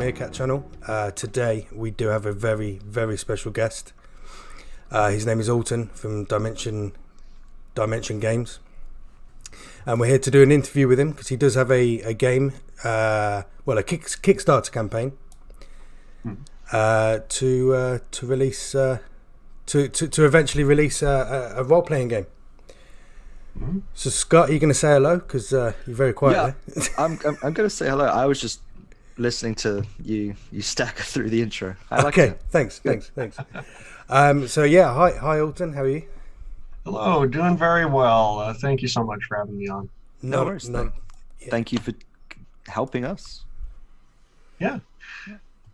Meerkat channel. Today we do have a very, very special guest. His name is Alton from Dimension Games, and we're here to do an interview with him because he does have a game, a Kickstarter campaign to release to eventually release a role playing game. So Scott, are you going to say hello? Because you're very quiet there. I'm going to say hello. I was just listening to you stack through the intro. I like it. Thanks. So yeah, hi Alton, how are you? Hello, doing very well. Thank you so much for having me on. No worries. Thank you for helping us. Yeah.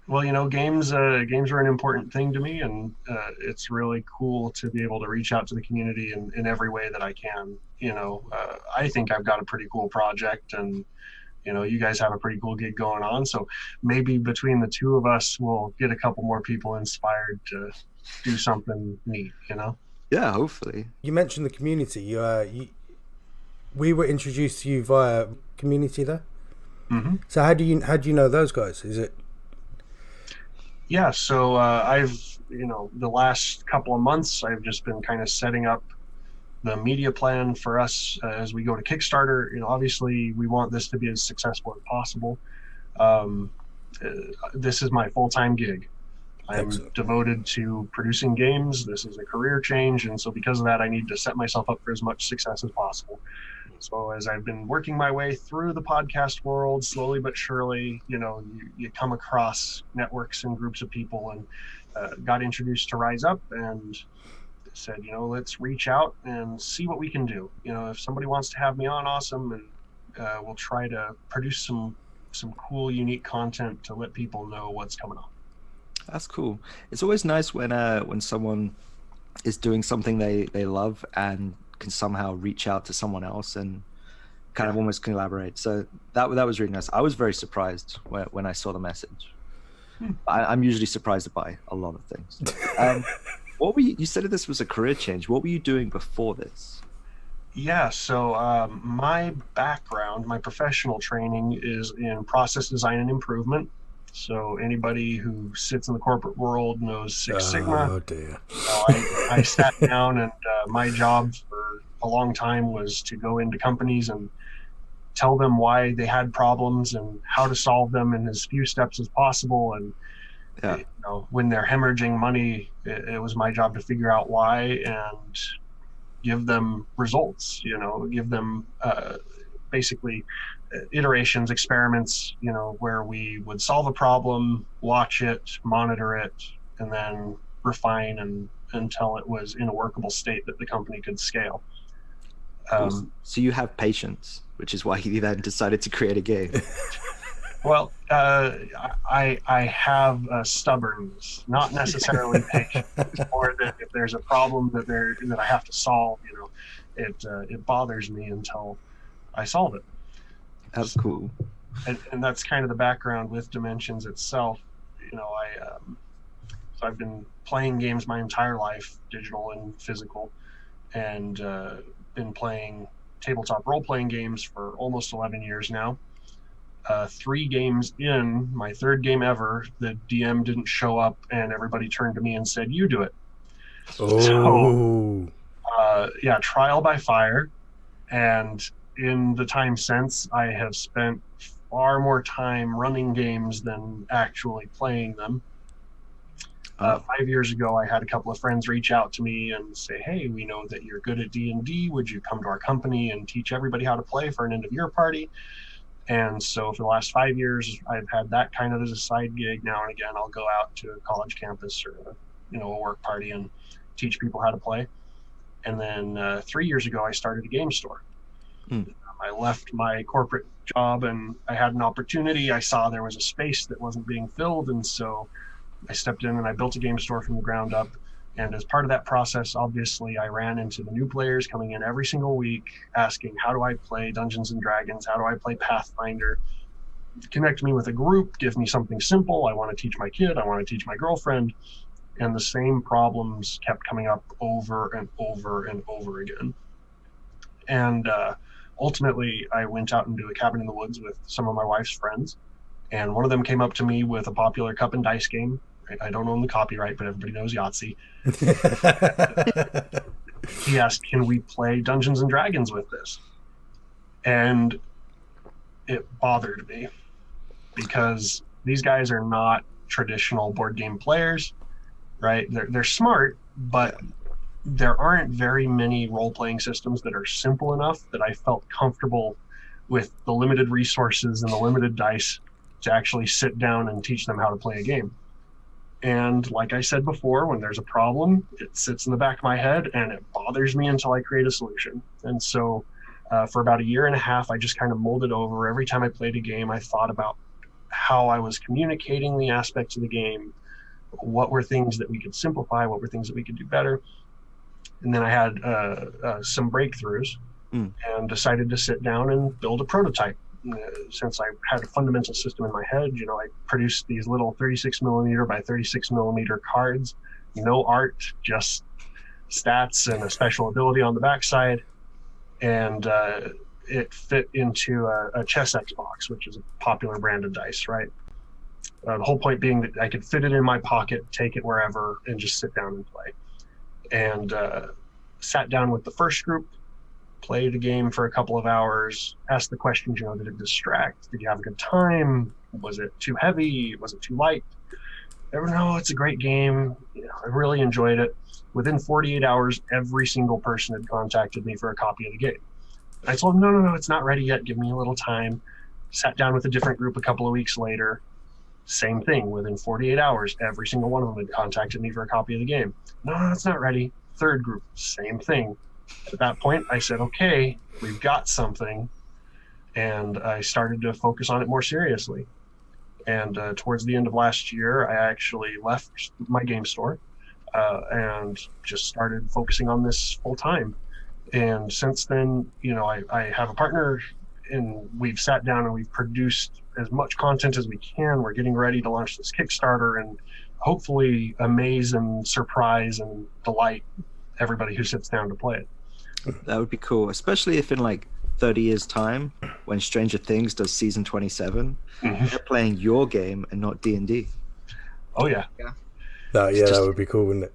Well, games are an important thing to me, and it's really cool to be able to reach out to the community in every way that I can. I think I've got a pretty cool project, and you guys have a pretty cool gig going on. So maybe between the two of us, we'll get a couple more people inspired to do something neat. Yeah, hopefully. You mentioned the community. We were introduced to you via community there. Mm-hmm. So how do you know those guys? Is it? Yeah, so I've, the last couple of months, I've just been kind of setting up the media plan for us as we go to Kickstarter. Obviously, we want this to be as successful as possible. This is my full-time gig. I'm devoted to producing games. This is a career change, and so because of that, I need to set myself up for as much success as possible. So as I've been working my way through the podcast world, slowly but surely, you come across networks and groups of people, and got introduced to Rise Up and said, let's reach out and see what we can do. If somebody wants to have me on, awesome, and we'll try to produce some cool, unique content to let people know what's coming on. That's cool. It's always nice when someone is doing something they love and can somehow reach out to someone else and kind of almost collaborate. So that was really nice. I was very surprised when I saw the message. I'm usually surprised by a lot of things. What were you said this was a career change. What were you doing before this? Yeah, so my background, my professional training is in process design and improvement. So anybody who sits in the corporate world knows Six Sigma. Oh dear. So I sat down, and my job for a long time was to go into companies and tell them why they had problems and how to solve them in as few steps as possible. And when they're hemorrhaging money, it was my job to figure out why and give them results. Give them basically iterations, experiments, where we would solve a problem, watch it, monitor it, and then refine until it was in a workable state that the company could scale. So you have patience, which is why you then decided to create a game. Well, I have stubbornness, not necessarily patience. It's more that if there's a problem that I have to solve, it bothers me until I solve it. That's cool. And that's kind of the background with Dimensions itself. So I've been playing games my entire life, digital and physical, and been playing tabletop role-playing games for almost 11 years now. 3 games in, my third game ever, the DM didn't show up, and everybody turned to me and said, "You do it." Oh. So, trial by fire. And in the time since, I have spent far more time running games than actually playing them. 5 years ago, I had a couple of friends reach out to me and say, "Hey, we know that you're good at D&D. Would you come to our company and teach everybody how to play for an end-of-year party?" And so for the last 5 years, I've had that kind of as a side gig. Now and again, I'll go out to a college campus or a work party and teach people how to play. And then 3 years ago, I started a game store. I left my corporate job and I had an opportunity. I saw there was a space that wasn't being filled, and so I stepped in and I built a game store from the ground up. And as part of that process, obviously, I ran into the new players coming in every single week asking, how do I play Dungeons and Dragons? How do I play Pathfinder? Connect me with a group, give me something simple. I want to teach my kid. I want to teach my girlfriend. And the same problems kept coming up over and over and over again. And ultimately, I went out into a cabin in the woods with some of my wife's friends and one of them came up to me with a popular cup and dice game. I don't own the copyright, but everybody knows Yahtzee. He asked, can we play Dungeons and Dragons with this? And it bothered me because these guys are not traditional board game players, right? They're smart, but there aren't very many role-playing systems that are simple enough that I felt comfortable with the limited resources and the limited dice to actually sit down and teach them how to play a game. And like I said before, when there's a problem, it sits in the back of my head and it bothers me until I create a solution. And so for about a year and a half, I just kind of molded over. Every time I played a game, I thought about how I was communicating the aspects of the game, what were things that we could simplify, what were things that we could do better. And then I had some breakthroughs and decided to sit down and build a prototype. Since I had a fundamental system in my head, I produced these little 36 millimeter by 36 millimeter cards, no art, just stats and a special ability on the backside. And it fit into a chess Xbox, which is a popular brand of dice, right? The whole point being that I could fit it in my pocket, take it wherever, and just sit down and play. And sat down with the first group, played a game for a couple of hours, asked the questions, did it distract? Did you have a good time? Was it too heavy? Was it too light? No, it's a great game. I really enjoyed it. Within 48 hours, every single person had contacted me for a copy of the game. I told them, no, it's not ready yet. Give me a little time. Sat down with a different group a couple of weeks later. Same thing. Within 48 hours, every single one of them had contacted me for a copy of the game. No, it's not ready. Third group, same thing. At that point, I said, okay, we've got something. And I started to focus on it more seriously. And towards the end of last year, I actually left my game store and just started focusing on this full time. And since then, I have a partner, and we've sat down and we've produced as much content as we can. We're getting ready to launch this Kickstarter and hopefully amaze and surprise and delight everybody who sits down to play it. That would be cool, especially if in like 30 years time, when Stranger Things does season 27, they're playing your game and not D&D. Oh yeah. That would be cool, wouldn't it?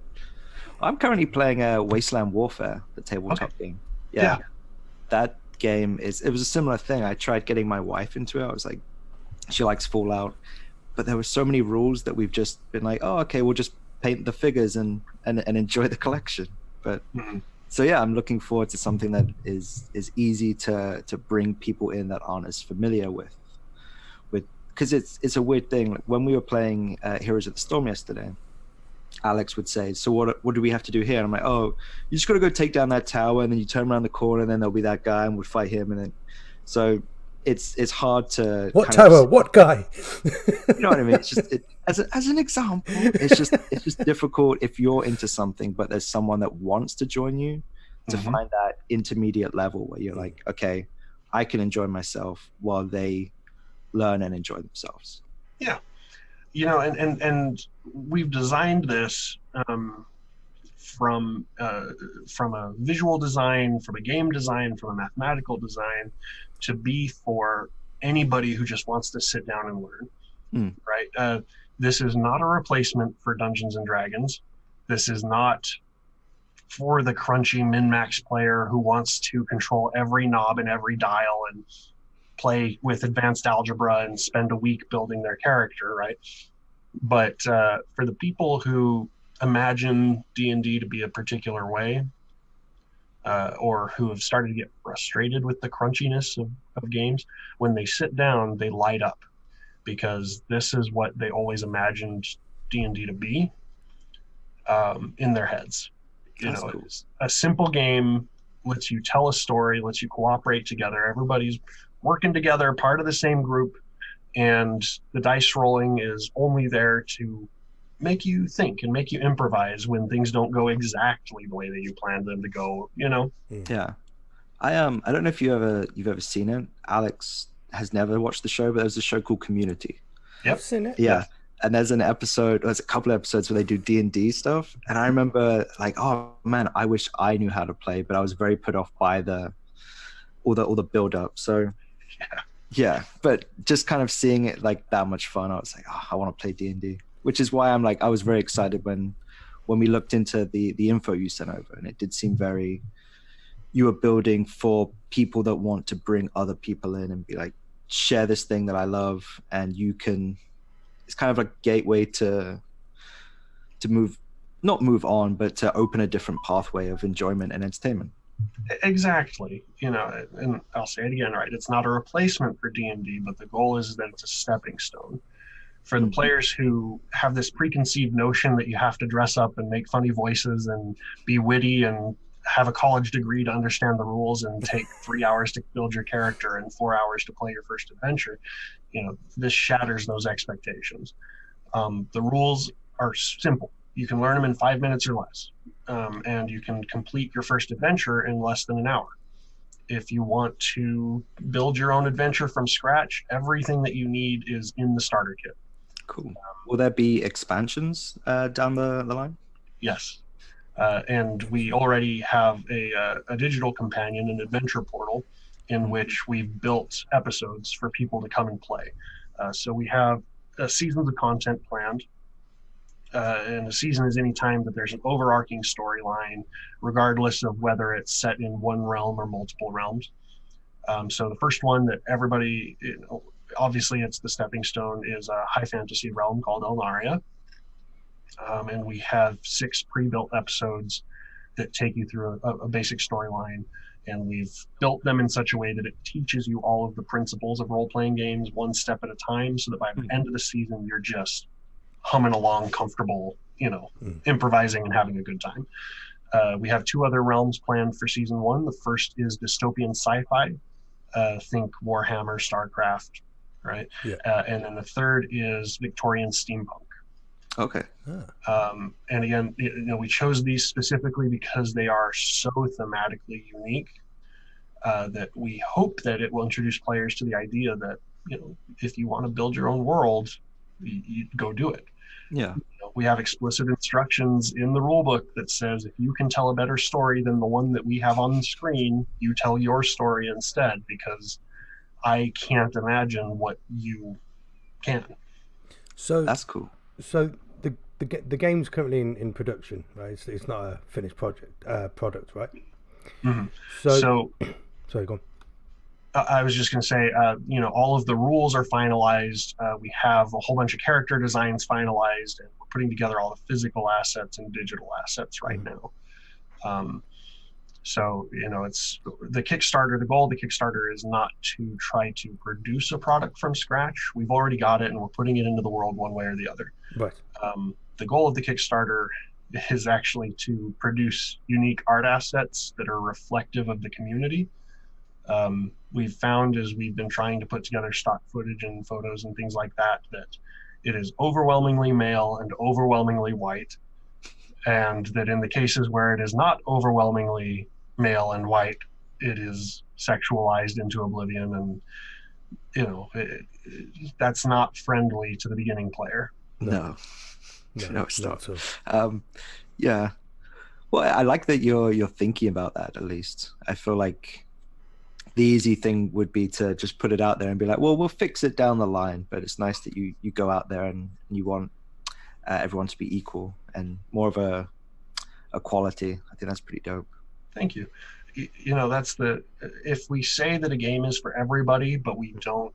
I'm currently playing Wasteland Warfare, the tabletop game. Yeah. That game it was a similar thing. I tried getting my wife into it. I was like, she likes Fallout, but there were so many rules that we've just been like, oh, okay, we'll just paint the figures and enjoy the collection. But so yeah, I'm looking forward to something that is easy to bring people in that aren't as familiar with because it's a weird thing. Like when we were playing Heroes of the Storm yesterday, Alex would say, so what do we have to do here? And I'm like, oh, you just got to go take down that tower, and then you turn around the corner, and then there'll be that guy, and we'll fight him. And then so it's hard to what tower, what guy? You know what I mean? It's just as an example, it's just difficult if you're into something, but there's someone that wants to join you to find that intermediate level where you're like, okay, I can enjoy myself while they learn and enjoy themselves. Yeah. And we've designed this from a visual design, from a game design, from a mathematical design, to be for anybody who just wants to sit down and learn. Right? This is not a replacement for Dungeons and Dragons. This is not for the crunchy min-max player who wants to control every knob and every dial and play with advanced algebra and spend a week building their character, right? But for the people who imagine D&D to be a particular way, or who have started to get frustrated with the crunchiness of games, when they sit down, they light up, because this is what they always imagined D&D to be in their heads. That's cool. It's a simple game, lets you tell a story, lets you cooperate together. Everybody's working together, part of the same group, and the dice rolling is only there to make you think and make you improvise when things don't go exactly the way that you planned them to go. Yeah. I don't know if you've ever seen it. Alex has never watched the show, but there's a show called Community. Yep. I've seen it. Yeah. And there's a couple of episodes where they do D&D stuff, and I remember like, oh man, I wish I knew how to play, but I was very put off by all the build up. So Yeah, but just kind of seeing it like that much fun, I was like, oh, I want to play D&D, which is why I was very excited when we looked into the info you sent over, and it did seem very, you were building for people that want to bring other people in and be like, share this thing that I love, and you can, it's kind of a gateway to not move on, but to open a different pathway of enjoyment and entertainment. Exactly. And I'll say it again, right? It's not a replacement for D&D, but the goal is that it's a stepping stone for the players who have this preconceived notion that you have to dress up and make funny voices and be witty and have a college degree to understand the rules and take 3 hours to build your character and 4 hours to play your first adventure. This shatters those expectations. The rules are simple. You can learn them in 5 minutes or less, and you can complete your first adventure in less than an hour. If you want to build your own adventure from scratch, everything that you need is in the starter kit. Cool. Will there be expansions down the line? Yes. And we already have a digital companion, an adventure portal, in which we've built episodes for people to come and play. So we have seasons of content planned. And a season is any time that there's an overarching storyline, regardless of whether it's set in one realm or multiple realms. So the first one that everybody, obviously it's the stepping stone, is a high fantasy realm called Elnaria. And we have 6 pre-built episodes that take you through a basic storyline. And we've built them in such a way that it teaches you all of the principles of role-playing games one step at a time, so that by the end of the season, you're just humming along comfortable, improvising and having a good time. We have 2 other realms planned for season 1. The first is dystopian sci-fi. Think Warhammer, StarCraft, right? Yeah. And then the third is Victorian steampunk. Okay. And again, we chose these specifically because they are so thematically unique that we hope that it will introduce players to the idea that, if you want to build your own world, you go do it. Yeah. We have explicit instructions in the rule book that says if you can tell a better story than the one that we have on the screen, you tell your story instead, because I can't imagine what you can. So that's cool. So the game's currently in production, right? It's not a finished product, right? Mm-hmm. So sorry, go on. I was just going to say, all of the rules are finalized. We have a whole bunch of character designs finalized, and we're putting together all the physical assets and digital assets right now. So, it's the Kickstarter. The goal of the Kickstarter is not to try to produce a product from scratch. We've already got it, and we're putting it into the world one way or the other. Right. The goal of the Kickstarter is actually to produce unique art assets that are reflective of the community. We've found, as we've been trying to put together stock footage and photos and things like that it is overwhelmingly male and overwhelmingly white, and that in the cases where it is not overwhelmingly male and white, it is sexualized into oblivion, and that's not friendly to the beginning player. No, it's not. Yeah. Well, I like that you're thinking about that. At least I feel like the easy thing would be to just put it out there and be like, well, we'll fix it down the line. But it's nice that you go out there and you want everyone to be equal and more of a quality. I think that's pretty dope. Thank you. That's if we say that a game is for everybody, but we don't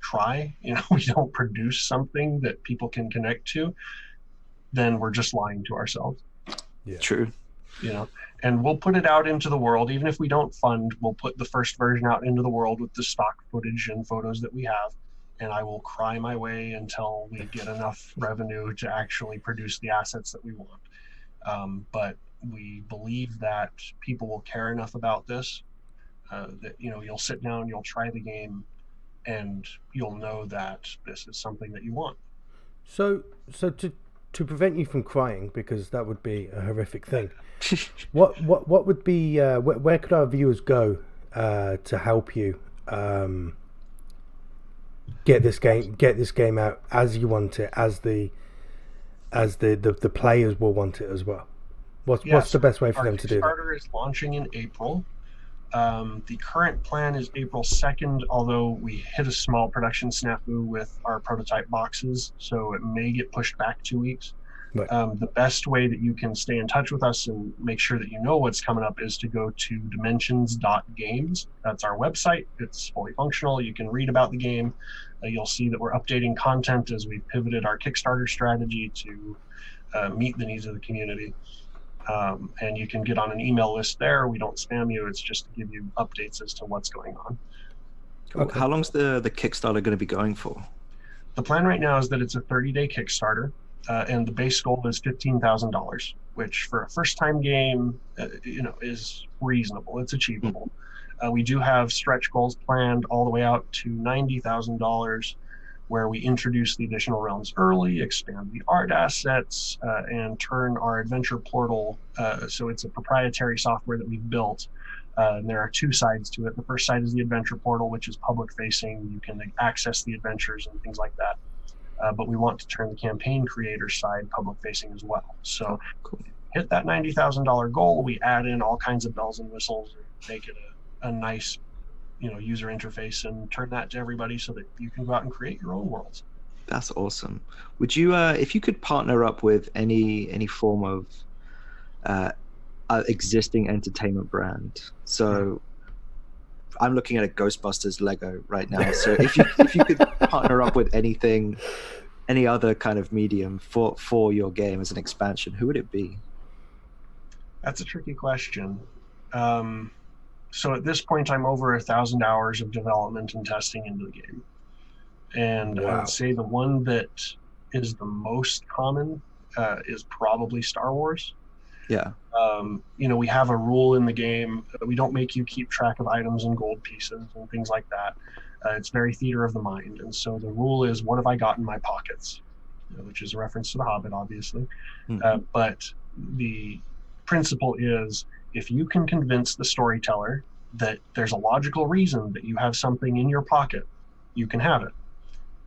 try, we don't produce something that people can connect to, then we're just lying to ourselves. Yeah. True. And we'll put it out into the world. Even if we don't fund, we'll put the first version out into the world with the stock footage and photos that we have. And I will cry my way until we get enough revenue to actually produce the assets that we want. But we believe that people will care enough about this that, you'll sit down, you'll try the game, and you'll know that this is something that you want. So to prevent you from crying, because that would be a horrific thing, what would be where could our viewers go to help you get this game out as you want it, as the players will want it as well? What's the best way for them to do that? Kickstarter is launching in April. The current plan is April 2nd, although we hit a small production snafu with our prototype boxes, so it may get pushed back 2 weeks. Right. The best way that you can stay in touch with us and make sure that you know what's coming up is to go to dimensions.games. That's our website. It's fully functional. You can read about the game. You'll see that we're updating content as we've pivoted our Kickstarter strategy to meet the needs of the community. And you can get on an email list there. We don't spam you. It's just to give you updates as to what's going on. Cool. Okay. How long's the Kickstarter going to be going for? The plan right now is that it's a 30-day Kickstarter, and the base goal is $15,000, which for a first-time game, is reasonable. It's achievable. We do have stretch goals planned all the way out to $90,000, where we introduce the additional realms early, expand the art assets, and turn our adventure portal. So it's a proprietary software that we've built. And there are 2 sides to it. The first side is the adventure portal, which is public facing. You can access the adventures and things like that. But we want to turn the campaign creator side public facing as well. So cool. Hit that $90,000 goal. We add in all kinds of bells and whistles and make it a nice user interface and turn that to everybody so that you can go out and create your own worlds. That's awesome. Would you, if you could partner up with any form of existing entertainment brand? So I'm looking at a Ghostbusters Lego right now. So if you could partner up with any other kind of medium for your game as an expansion, who would it be? That's a tricky question. So at this point, I'm over 1,000 hours of development and testing into the game. And wow. I would say the one that is the most common is probably Star Wars. Yeah. We have a rule in the game. We don't make you keep track of items and gold pieces and things like that. It's very theater of the mind. And so the rule is, what have I got in my pockets? Which is a reference to The Hobbit, obviously. Mm-hmm. But the principle is, if you can convince the storyteller that there's a logical reason that you have something in your pocket, you can have it.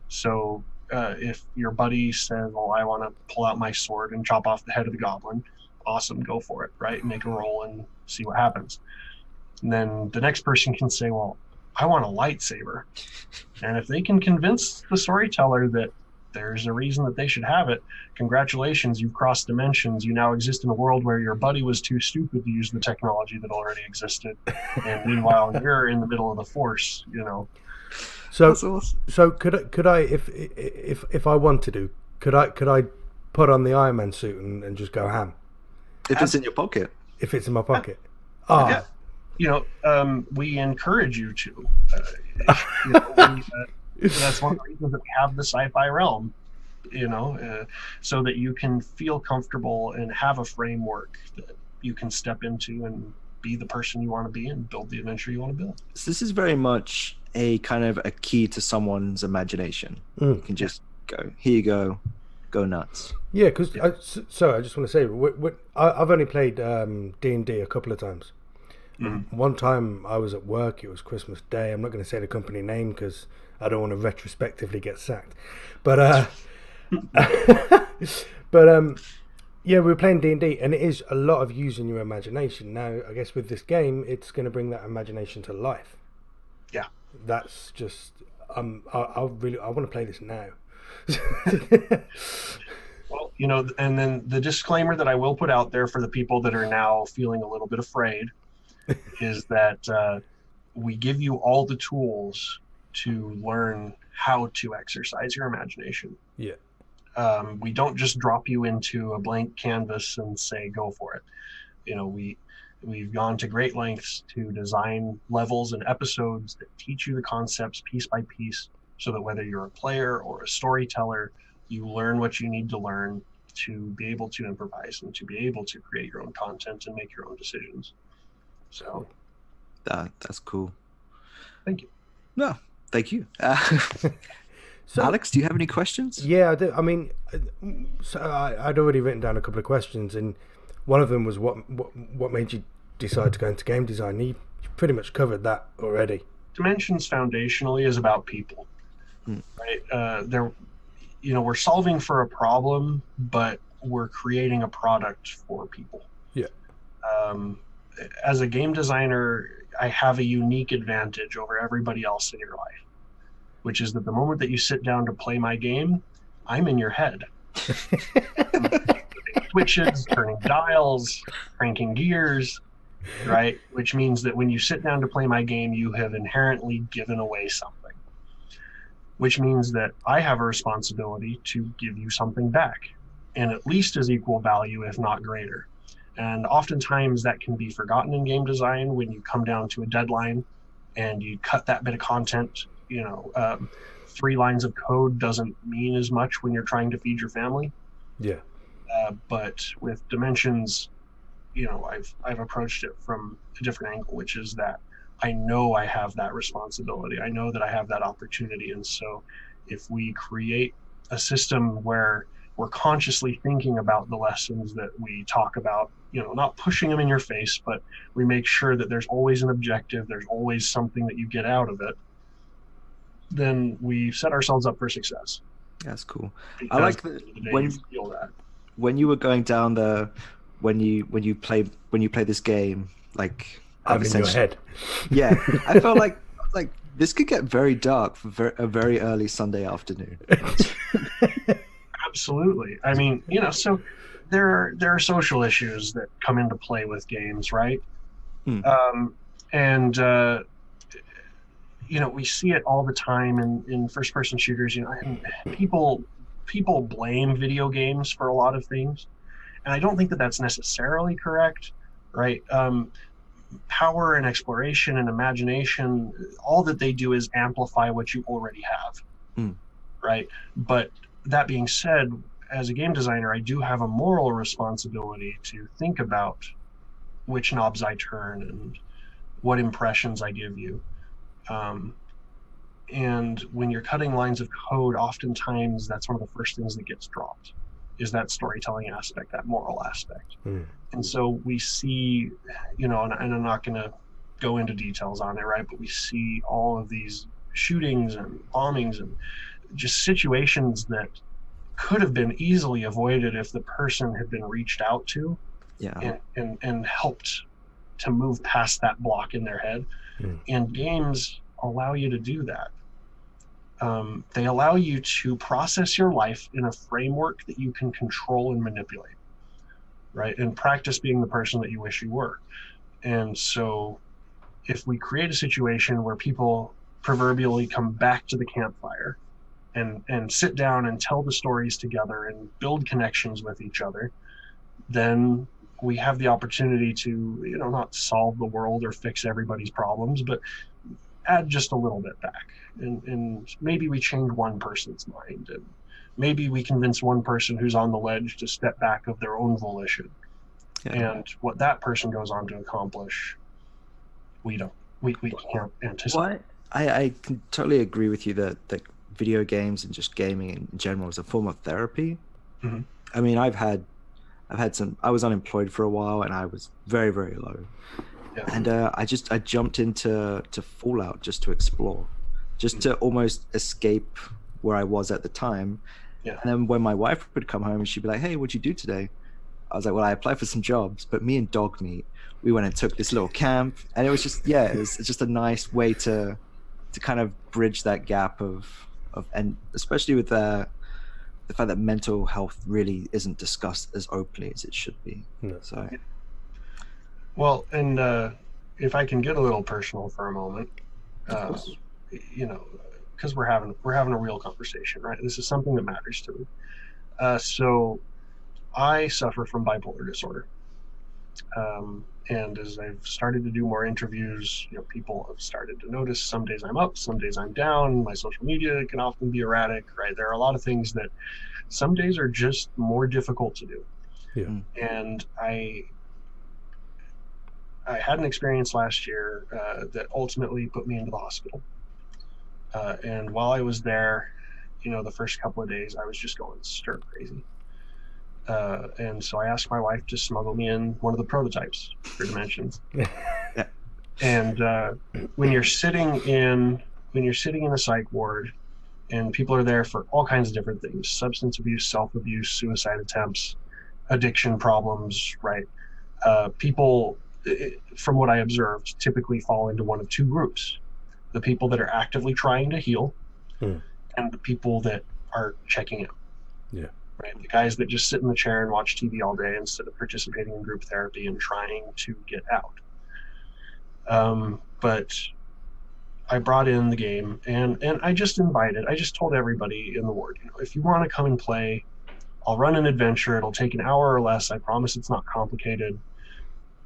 So if your buddy says, well, I want to pull out my sword and chop off the head of the goblin, awesome, go for it, right? Make a roll and see what happens. And then the next person can say, well, I want a lightsaber. And if they can convince the storyteller that there's a reason that they should have it, congratulations, you've crossed dimensions. You now exist in a world where your buddy was too stupid to use the technology that already existed. And meanwhile, you're in the middle of the Force, So, awesome. So could I, if I wanted to, could I put on the Iron Man suit and just go ham? If it's in your pocket. If it's in my pocket. Yeah. We encourage you to. That's one of the reasons that we have the sci-fi realm, so that you can feel comfortable and have a framework that you can step into and be the person you want to be and build the adventure you want to build. So this is very much a kind of a key to someone's imagination. You can just go, here you go nuts. Yeah, because I just want to say, I've only played D&D a couple of times. Mm-hmm. One time I was at work, it was Christmas Day. I'm not going to say the company name because I don't want to retrospectively get sacked. But yeah, we were playing D&D, and it is a lot of using your imagination. Now, I guess with this game, it's going to bring that imagination to life. Yeah. That's just, I want to play this now. Well, and then the disclaimer that I will put out there for the people that are now feeling a little bit afraid is that we give you all the tools to learn how to exercise your imagination. Yeah. We don't just drop you into a blank canvas and say, go for it. We've gone to great lengths to design levels and episodes that teach you the concepts piece by piece, so that whether you're a player or a storyteller, you learn what you need to learn to be able to improvise and to be able to create your own content and make your own decisions. So that's cool. Thank you. No, thank you. So, Alex, do you have any questions? Yeah, I do. I mean, so I'd already written down a couple of questions, and one of them was what made you decide to go into game design? You pretty much covered that already. Dimensions foundationally is about people, right? We're solving for a problem, but we're creating a product for people. Yeah. As a game designer, I have a unique advantage over everybody else in your life, which is that the moment that you sit down to play my game, I'm in your head. Switches, turning dials, cranking gears, right? Which means that when you sit down to play my game, you have inherently given away something. Which means that I have a responsibility to give you something back, and at least as equal value, if not greater. And oftentimes that can be forgotten in game design when you come down to a deadline and you cut that bit of content. 3 lines of code doesn't mean as much when you're trying to feed your family. Yeah. But with Dimensions, I've approached it from a different angle, which is that I know I have that responsibility. I know that I have that opportunity. And so if we create a system where we're consciously thinking about the lessons that we talk about, not pushing them in your face, but we make sure that there's always an objective, there's always something that you get out of it, then we set ourselves up for success. That's cool. Because I like when you were going down the when you play this game, like I'm in your head. Yeah, I felt like this could get very dark for a very early Sunday afternoon. Absolutely. I mean, so there are social issues that come into play with games, right? We see it all the time in first-person shooters. And people blame video games for a lot of things, and I don't think that that's necessarily correct, right? Power and exploration and imagination, all that they do is amplify what you already have, right? But that being said, as a game designer, I do have a moral responsibility to think about which knobs I turn and what impressions I give you. And when you're cutting lines of code, oftentimes that's one of the first things that gets dropped, is that storytelling aspect, that moral aspect. And so we see, and I'm not going to go into details on it, right? But we see all of these shootings and bombings and just situations that could have been easily avoided if the person had been reached out to, and helped to move past that block in their head. And games allow you to do that. They allow you to process your life in a framework that you can control and manipulate, right? And practice being the person that you wish you were. And so if we create a situation where people proverbially come back to the campfire and sit down and tell the stories together and build connections with each other, then we have the opportunity to, not solve the world or fix everybody's problems, but add just a little bit back. And maybe we change one person's mind, and maybe we convince one person who's on the ledge to step back of their own volition. And what that person goes on to accomplish, we can't anticipate. Well, I can totally agree with you that video games and just gaming in general is a form of therapy. I mean, I've had some. I was unemployed for a while, and I was very, very low. And I jumped into Fallout just to explore, just to almost escape where I was at the time. And then when my wife would come home, she'd be like, "Hey, what'd you do today?" I was like, "Well, I applied for some jobs, but me and Dog Meat, we went and took this little camp, and it was just it's just a nice way to kind of bridge that gap of and especially with the fact that mental health really isn't discussed as openly as it should be." So. Well, and if I can get a little personal for a moment, because we're having a real conversation, right? This is something that matters to me. So I suffer from bipolar disorder. And as I've started to do more interviews, people have started to notice some days I'm up, some days I'm down. My social media can often be erratic, right? There are a lot of things that some days are just more difficult to do. And I had an experience last year that ultimately put me into the hospital. And while I was there, the first couple of days, I was just going stir crazy. And so I asked my wife to smuggle me in one of the prototypes for Dimensions. And when you're sitting in a psych ward, and people are there for all kinds of different things: substance abuse, self-abuse, suicide attempts, addiction problems, right? People from what I observed, typically fall into one of two groups: the people that are actively trying to heal, and the people that are checking out. Yeah. Right. The guys that just sit in the chair and watch TV all day instead of participating in group therapy and trying to get out. But I brought in the game, and I just told everybody in the ward, if you want to come and play, I'll run an adventure. It'll take an hour or less. I promise it's not complicated.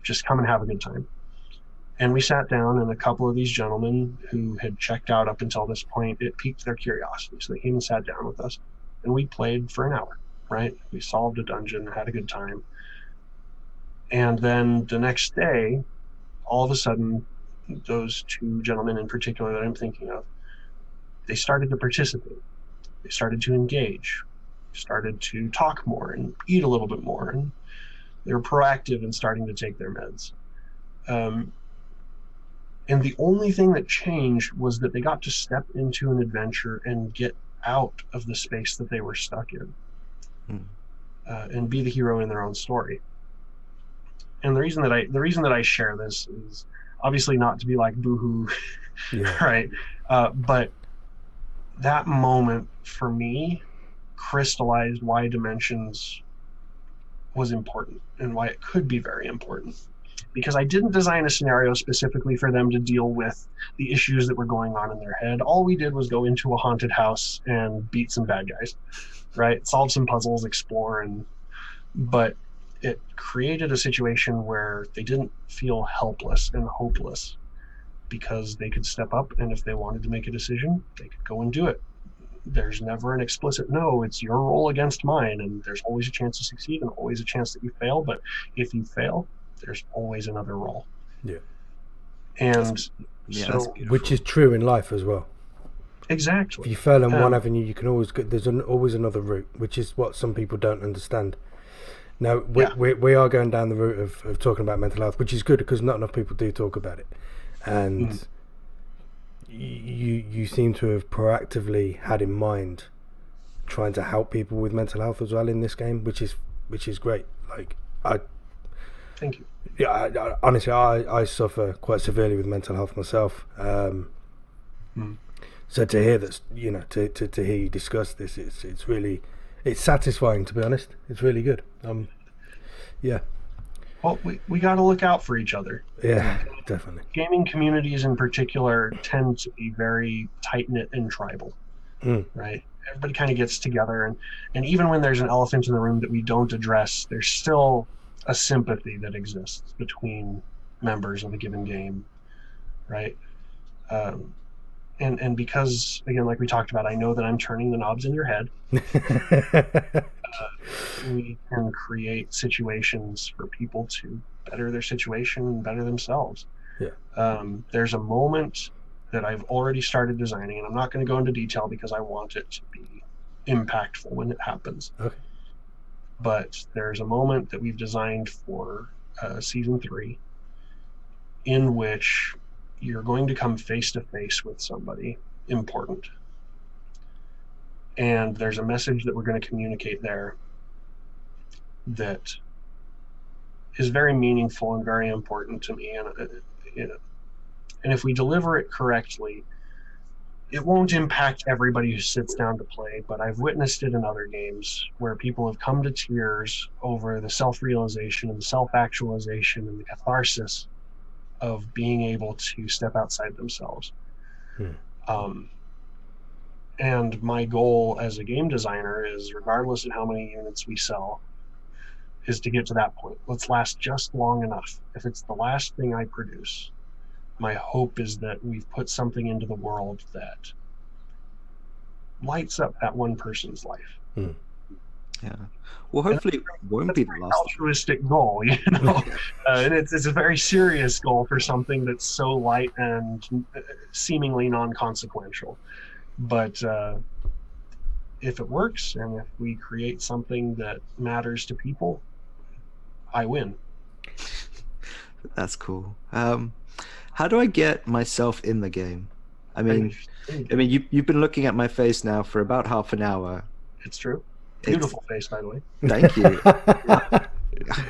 Just come and have a good time. And we sat down, and a couple of these gentlemen who had checked out up until this point, it piqued their curiosity. So they came and sat down with us, and we played for an hour, right? We solved a dungeon, had a good time. And then the next day, all of a sudden, those two gentlemen in particular that I'm thinking of, they started to participate. They started to engage, started to talk more and eat a little bit more. And they were proactive in starting to take their meds. And the only thing that changed was that they got to step into an adventure and get out of the space that they were stuck in, and be the hero in their own story. And the reason that I share this is obviously not to be like boohoo, right? But that moment for me crystallized why Dimensions was important and why it could be very important. Because I didn't design a scenario specifically for them to deal with the issues that were going on in their head. All we did was go into a haunted house and beat some bad guys, right? Solve some puzzles, explore, but it created a situation where they didn't feel helpless and hopeless, because they could step up, and if they wanted to make a decision, they could go and do it. There's never an explicit, no, it's your role against mine, and there's always a chance to succeed and always a chance that you fail, but if you fail, there's always another role. Yeah. And which is true in life as well. Exactly. If you fail in one avenue, you can always there's always another route, which is what some people don't understand. Now, we are going down the route of talking about mental health, which is good, because not enough people do talk about it. And you seem to have proactively had in mind trying to help people with mental health as well in this game, which is great. Like, thank you. Yeah, honestly, I suffer quite severely with mental health myself. So to hear that, to hear you discuss this, it's satisfying, to be honest. It's really good. Yeah. Well, we got to look out for each other. Yeah, definitely. Gaming communities in particular tend to be very tight-knit and tribal, right? Everybody kind of gets together, and even when there's an elephant in the room that we don't address, there's still a sympathy that exists between members of a given game, right? And because, again, like we talked about, I know that I'm turning the knobs in your head. We can create situations for people to better their situation and better themselves. Yeah. There's a moment that I've already started designing, and I'm not going to go into detail because I want it to be impactful when it happens. Okay. But there's a moment that we've designed for season 3 in which you're going to come face to face with somebody important. And there's a message that we're going to communicate there that is very meaningful and very important to me. And if we deliver it correctly, it won't impact everybody who sits down to play, but I've witnessed it in other games where people have come to tears over the self-realization and the self-actualization and the catharsis of being able to step outside themselves. And my goal as a game designer is, regardless of how many units we sell, is to get to that point. Let's last just long enough. If it's the last thing I produce, my hope is that we've put something into the world that lights up that one person's life. Yeah. Well, hopefully it won't be the last. Altruistic goal, and it's a very serious goal for something that's so light and seemingly non-consequential. But if it works, and if we create something that matters to people, I win. That's cool. How do I get myself in the game? I mean, you've been looking at my face now for about half an hour. It's true. Beautiful face, by the way. Thank you.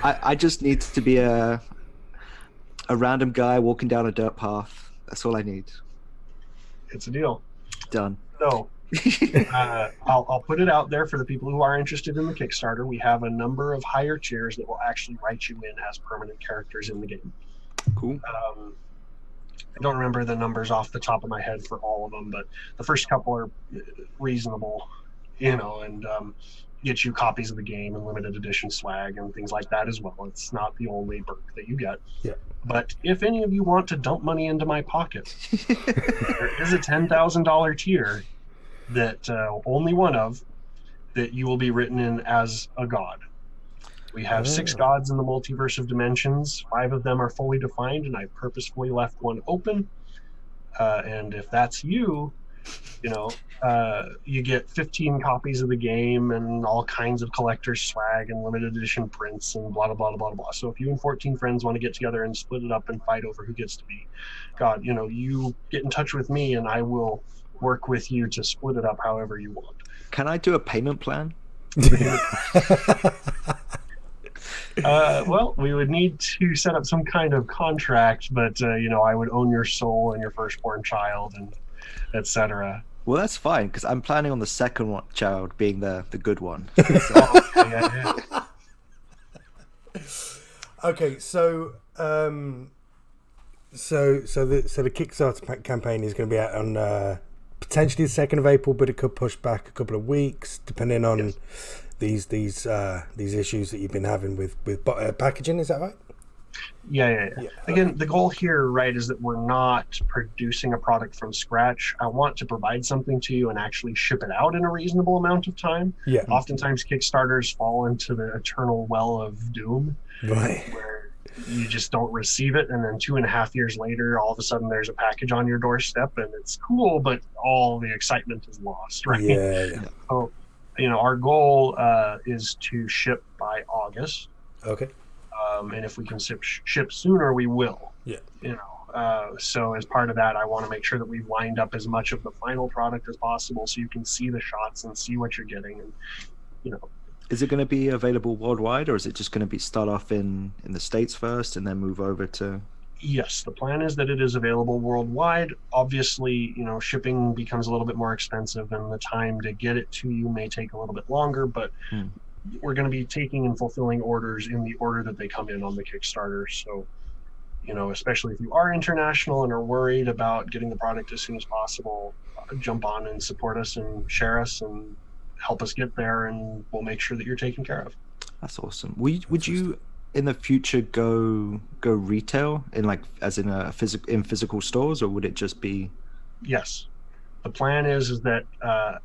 I just need to be A random guy walking down a dirt path. That's all I need. It's a deal. Done. So I'll put it out there for the people who are interested in the Kickstarter. We have a number of higher tiers that will actually write you in as permanent characters in the game. Cool. I don't remember the numbers off the top of my head for all of them, but the first couple are reasonable, and get you copies of the game and limited edition swag and things like that as well. It's not the only perk that you get. Yeah. But if any of you want to dump money into my pocket, there is a $10,000 tier that only one of that you will be written in as a god. We have 6 gods in the multiverse of dimensions. 5 of them are fully defined, and I purposefully left one open. And if that's you, you get 15 copies of the game and all kinds of collector's swag and limited edition prints and blah, blah, blah, blah, blah. So if you and 14 friends want to get together and split it up and fight over who gets to be God, you get in touch with me and I will work with you to split it up however you want. Can I do a payment plan? Well, we would need to set up some kind of contract, but I would own your soul and your firstborn child and etc. Well, that's fine because I'm planning on the second child being the good one. Yeah. Okay, so the Kickstarter campaign is going to be out on potentially the 2nd of April, but it could push back a couple of weeks depending on these issues that you've been having with packaging. Is that right? Yeah. Again, the goal here, right, is that we're not producing a product from scratch. I want to provide something to you and actually ship it out in a reasonable amount of time. Yeah. Oftentimes, Kickstarters fall into the eternal well of doom, right, where you just don't receive it, and then 2.5 years later, all of a sudden, there's a package on your doorstep, and it's cool, but all the excitement is lost, right? Yeah. So, our goal is to ship by August. Okay. And if we can ship sooner, we will. Yeah. So as part of that, I want to make sure that we've lined up as much of the final product as possible, so you can see the shots and see what you're getting. And is it going to be available worldwide, or is it just going to be start off in the States first and then move over to? Yes, the plan is that it is available worldwide. Obviously, shipping becomes a little bit more expensive, and the time to get it to you may take a little bit longer, but we're going to be taking and fulfilling orders in the order that they come in on the Kickstarter. So, especially if you are international and are worried about getting the product as soon as possible, jump on and support us and share us and help us get there, and we'll make sure that you're taken care of. That's awesome. Would you in the future go retail in physical stores, or would it just be? Yes. The plan is that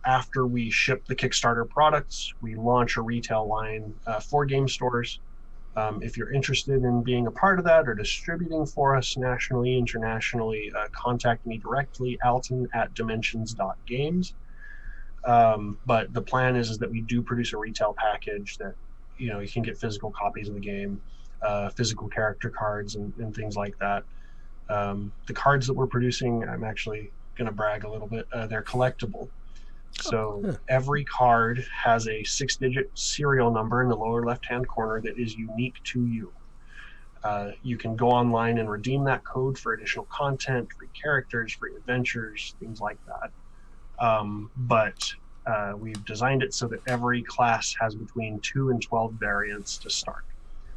after we ship the Kickstarter products, we launch a retail line for game stores. If you're interested in being a part of that or distributing for us nationally, internationally, contact me directly, Alton at dimensions.games. But the plan is that we do produce a retail package that you can get physical copies of the game, physical character cards and things like that. The cards that we're producing, I'm actually going to brag a little bit, they're collectible. So every card has a 6-digit serial number in the lower left-hand corner that is unique to you. You can go online and redeem that code for additional content, free characters, free adventures, things like that. But we've designed it so that every class has between 2 and 12 variants to start.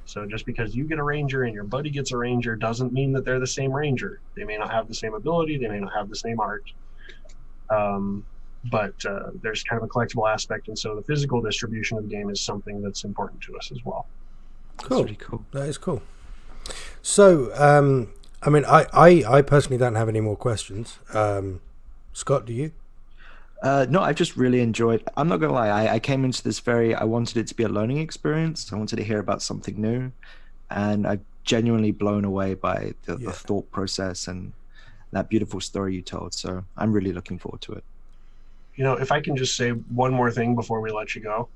So just because you get a ranger and your buddy gets a ranger doesn't mean that they're the same ranger. They may not have the same ability, they may not have the same art. But there's kind of a collectible aspect, and so the physical distribution of the game is something that's important to us as well. Cool. That's really cool. That is cool. So, I personally don't have any more questions. Scott, do you? No, I just really enjoyed. I'm not gonna lie. I came into this I wanted it to be a learning experience. I wanted to hear about something new, and I'm genuinely blown away by the thought process and that beautiful story you told. So I'm really looking forward to it. If I can just say one more thing before we let you go,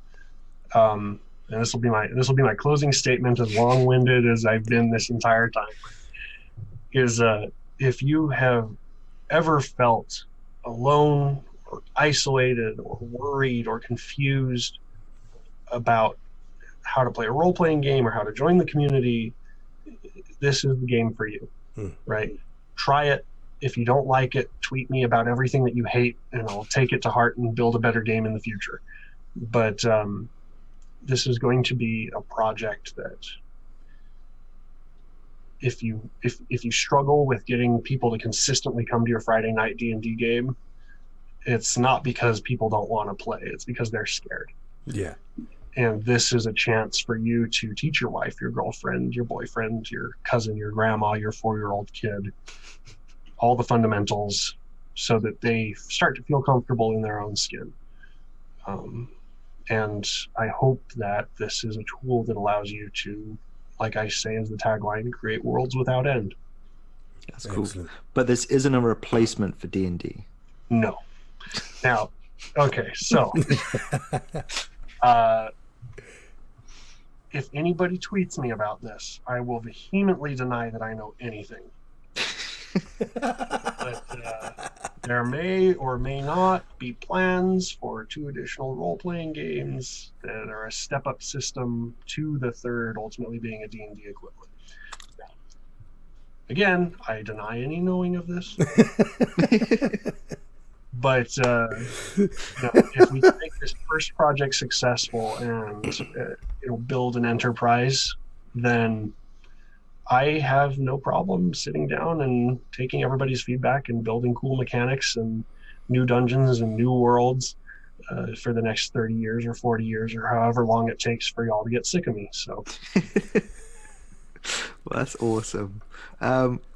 and this will be my closing statement, as long-winded as I've been this entire time, is if you have ever felt alone or isolated or worried or confused about how to play a role-playing game or how to join the community, this is the game for you, Hmm. right? Try it. If you don't like it, tweet me about everything that you hate, and I'll take it to heart and build a better game in the future. But this is going to be a project that if you struggle with getting people to consistently come to your Friday night D&D game, it's not because people don't want to play. It's because they're scared. Yeah. And this is a chance for you to teach your wife, your girlfriend, your boyfriend, your cousin, your grandma, your 4-year-old kid, all the fundamentals so that they start to feel comfortable in their own skin. And I hope that this is a tool that allows you to, like I say as the tagline, create worlds without end. That's cool. Excellent. But this isn't a replacement for D&D. No. Now, okay, so if anybody tweets me about this, I will vehemently deny that I know anything. But there may or may not be plans for 2 additional role-playing games that are a step-up system to the third, ultimately being a D&D equivalent. Again, I deny any knowing of this. But if we make this first project successful and it'll build an enterprise, then I have no problem sitting down and taking everybody's feedback and building cool mechanics and new dungeons and new worlds for the next 30 years or 40 years or however long it takes for y'all to get sick of me. So, Well, that's awesome.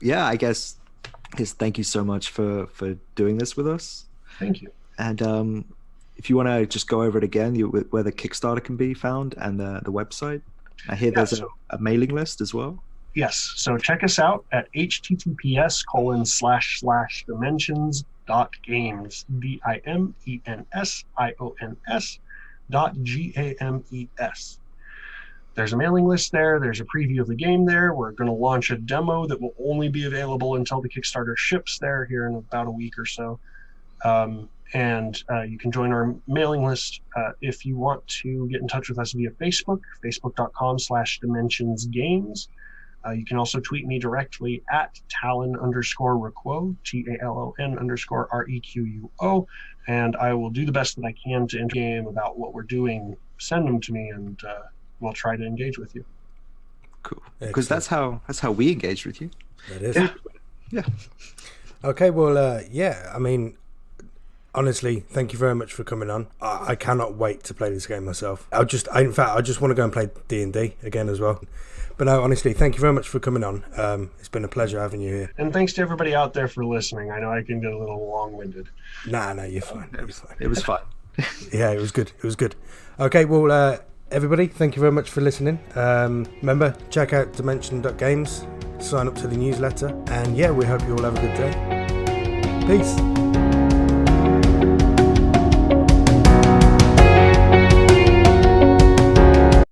Yeah, I guess thank you so much for doing this with us. thank you. And if you want to just go over it again, where the Kickstarter can be found and the website. I hear there's a mailing list as well. Yes, so check us out at https://dimensions.games, DIMENSIONS.GAMES. There's a mailing list there. There's a preview of the game there. We're going to launch a demo that will only be available until the Kickstarter ships there here in about a week or so. And you can join our mailing list if you want to get in touch with us via Facebook, facebook.com/dimensionsgames. You can also tweet me directly at Talon_Requo, TALON_REQUO, and I will do the best that I can to enter game about what we're doing. Send them to me, and we'll try to engage with you. Cool. Because that's how we engaged with you. That is. Yeah. Okay, well, yeah, I mean, honestly, thank you very much for coming on. I cannot wait to play this game myself. I just want to go and play D&D again as well. But no, honestly, thank you very much for coming on. It's been a pleasure having you here. And thanks to everybody out there for listening. I know I can get a little long-winded. Nah, you're fine. It was fun. Yeah, it was good. Okay, well, everybody, thank you very much for listening. Remember, check out dimension.games, sign up to the newsletter, and yeah, we hope you all have a good day. Peace.